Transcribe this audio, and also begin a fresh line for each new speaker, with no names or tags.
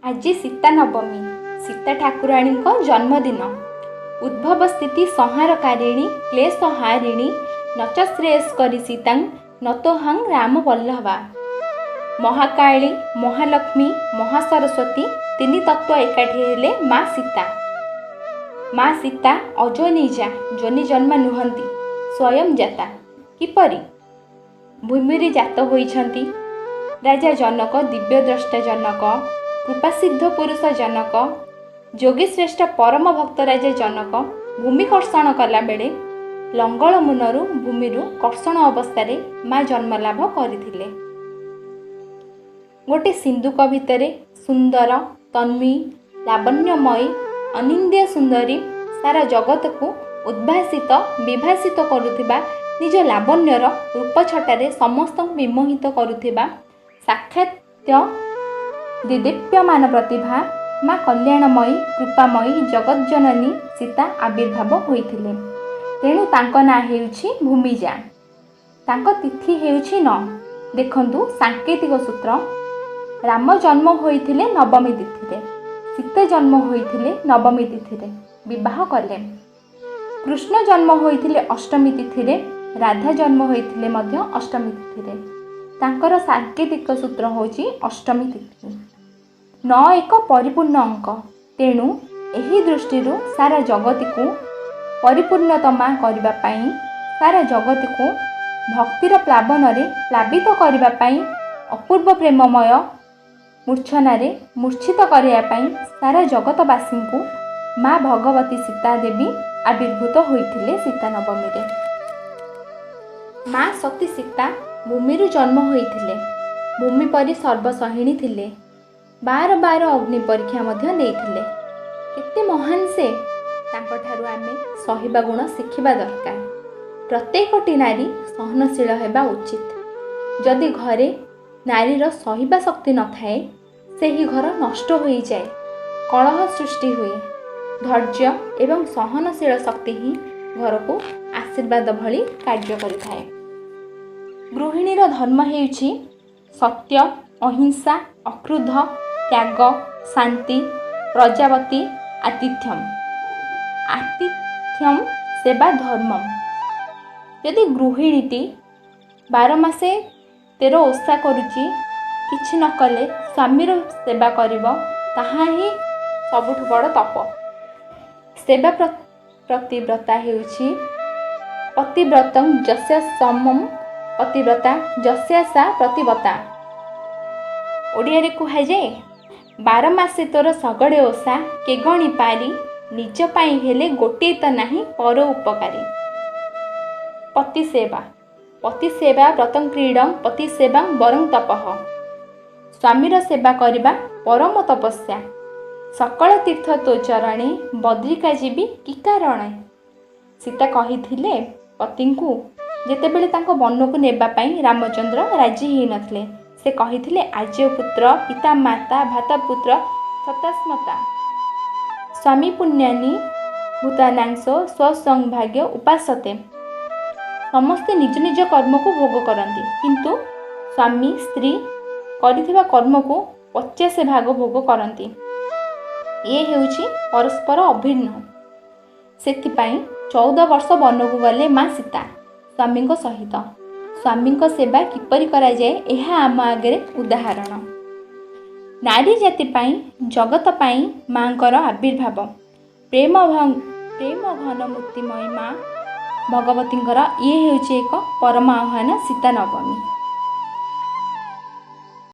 आज सीता नवमी, सीता ठाकुराणी जन्मदिन। उद्भव स्थिति संहारकारिणी क्लेशहारिणी नच श्रेयस करी सीतांग नतोहं राम वल्लभा। महाकाली, महालक्ष्मी, महासरस्वती तीन तत्व एकाठी हेले माँ सीता। माँ सीता अजोनिजा जोनि जन्म नुहंती स्वयं जाता। किपरि भूमि जात होइछंती। राजा जनक, दिव्यद्रष्टा जनक, कृपासिद्ध पुरुष जनक, योगीश्रेष्ठ परम भक्त राजा जनक भूमि कर्षण कला बेले लंगल मुनरु भूमिरु कर्षण अवस्था माँ जन्मलाभ करथिले। गोटे सिंधुक भितरे सुंदर, तन्वी, लावण्यमयी, अनिंद्य सुंदरी सारा जगत को उद्भासित विभासित करुथिबा निज लावण्यर रूप छटारे समस्त विमोहित करुथिबा साक्षात दिदीप्यमान प्रतिभा माँ कल्याणमयी कृपामयी जगज्जननी सीता आविर्भाव होइथिले। तेणु तांको नाँ हेउछि भूमिजा। तांको तिथि हेउछि 9। देखंतु सांकेतिक सूत्र। राम जन्म होइथिले नवमी तिथिरे, सीता जन्म होइथिले नवमी तिथिरे विवाह कले। कृष्ण जन्म होइथिले अष्टमी तिथिरे, राधा जन्म होइथिले मध्य अष्टमी तिथिरे। तांकर सांकेतिक सूत्र होछि अष्टमी तिथि। 9 एक परिपूर्ण अंक। तेणु एही दृष्टि सारा जगत को परिपूर्णतमा करबा पई, सारा जगत को भक्तिर प्लावन प्लावित करबा पई, अपूर्व प्रेममय मूर्छनारे मूर्छित करिया पई सारा जगतवासी को माँ भगवती सीता देवी आविर्भूत होइथिले सीता नवमी रे। माँ सती सीता भूमिरु जन्म होइथिले। भूमि परि सर्वसहिणी थिले। 12 अग्नि परीक्षा मध्य देइथिले। केते महान से, तांको ठारु आमे सहिबा गुण शिखिबा दरकार। प्रत्येकटी नारी सहनशील हेबा उचित। जदि घरे नारीर सहिबा शक्ति न थाए, सेही घर नष्ट होई जाए, कलह सृष्टि हुए। धैर्य एवं सहनशील शक्ति ही घर को आशीर्वाद भली कार्य करिथाए। गृहिणीर धर्म हेउछि सत्य, अहिंसा, अक्रोध, त्याग, शांति, प्रजापति, आतिथ्यम। आतिथ्यम सेवा धर्मम। यदि गृहिणीटी 12 मासे 13 ओषा करुची, किछि न कले स्वामीर सेवा करिब, ताहा ही सबुठु बड़ तप। सेवा प्रतिव्रता हेउछि पतिव्रतं यस्य समम पतिव्रता यस्य सा प्रतिव्रता। ओडिया रे कुहा जाए 12 मासे तोर सगड़े ओषा के गणी पारी, निज पाई हेले गोटे त नाही पर उपकारी। पति सेवा व्रतं क्रीडं पति सेवा वरं तपः। स्वामीर सेवा करिबा परम तपस्या। सकल तीर्थ तो चरणे बद्रिका जीवी कि कारणे। सीता कहिथिले पति को जेतेबेले तांको वन को नेबा पई रामचंद्र राजी ही नथले। से कहिथिले आज्य पुत्र पिता माता भाता पुत्र ततस्मता। स्वामी पुण्यानि भूतानांसो स्वसंभाग्य उपासते। समस्ते निज निज कर्म को भोग करती, किंतु स्वामी स्त्री करिथिबा कर्म को 50 भाग भोग करती। ये हेउछि परस्पर अभिन्न। सेथिपाई 14 वर्ष वन को गले माँ सीता स्वामी सहित। स्वामी सेवा किपरि करा जाए एहा आम आगे उदाहरण। नारी जाति पाई जगत पाई माँकर आविर्भाव। प्रेम घन मूर्तिमयी माँ भगवतींकर ये हेउछि एक परम आह्वान सीता नवमी।